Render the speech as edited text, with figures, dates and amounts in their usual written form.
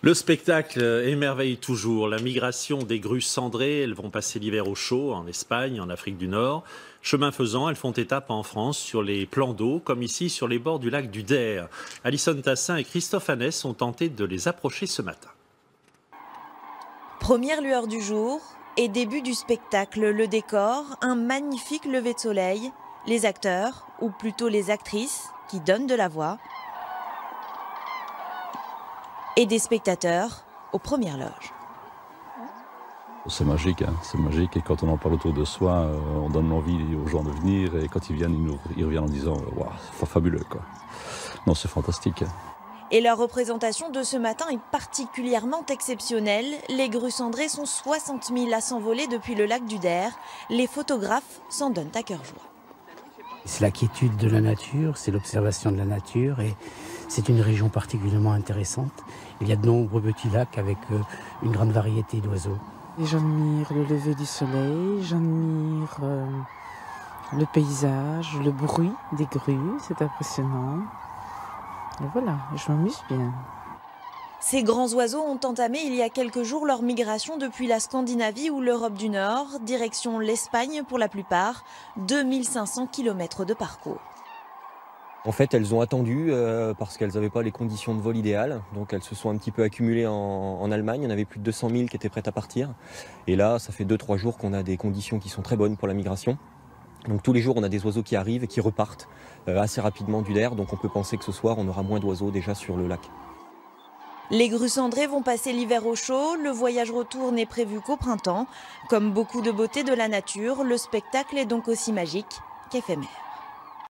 Le spectacle émerveille toujours. La migration des grues cendrées, elles vont passer l'hiver au chaud en Espagne, en Afrique du Nord. Chemin faisant, elles font étape en France sur les plans d'eau, comme ici sur les bords du lac du Der. Alison Tassin et Christophe Annès ont tenté de les approcher ce matin. Première lueur du jour et début du spectacle. Le décor, un magnifique lever de soleil. Les acteurs, ou plutôt les actrices, qui donnent de la voix. Et des spectateurs aux premières loges. C'est magique, hein, c'est magique. Et quand on en parle autour de soi, on donne envie aux gens de venir. Et quand ils viennent, ils reviennent en disant waouh, c'est fabuleux, quoi. Non, c'est fantastique. Et leur représentation de ce matin est particulièrement exceptionnelle. Les grues cendrées sont 60 000 à s'envoler depuis le lac du Der. Les photographes s'en donnent à cœur joie. C'est la quiétude de la nature, c'est l'observation de la nature et c'est une région particulièrement intéressante. Il y a de nombreux petits lacs avec une grande variété d'oiseaux. J'admire le lever du soleil, j'admire le paysage, le bruit des grues, c'est impressionnant. Et voilà, je m'amuse bien. Ces grands oiseaux ont entamé il y a quelques jours leur migration depuis la Scandinavie ou l'Europe du Nord, direction l'Espagne pour la plupart, 2500 km de parcours. En fait, elles ont attendu parce qu'elles n'avaient pas les conditions de vol idéales. Donc elles se sont un petit peu accumulées en Allemagne. Il y en avait plus de 200 000 qui étaient prêtes à partir. Et là, ça fait 2-3 jours qu'on a des conditions qui sont très bonnes pour la migration. Donc tous les jours, on a des oiseaux qui arrivent et qui repartent assez rapidement du Der. Donc on peut penser que ce soir, on aura moins d'oiseaux déjà sur le lac. Les grues cendrées vont passer l'hiver au chaud. Le voyage retour n'est prévu qu'au printemps. Comme beaucoup de beauté de la nature, le spectacle est donc aussi magique qu'éphémère.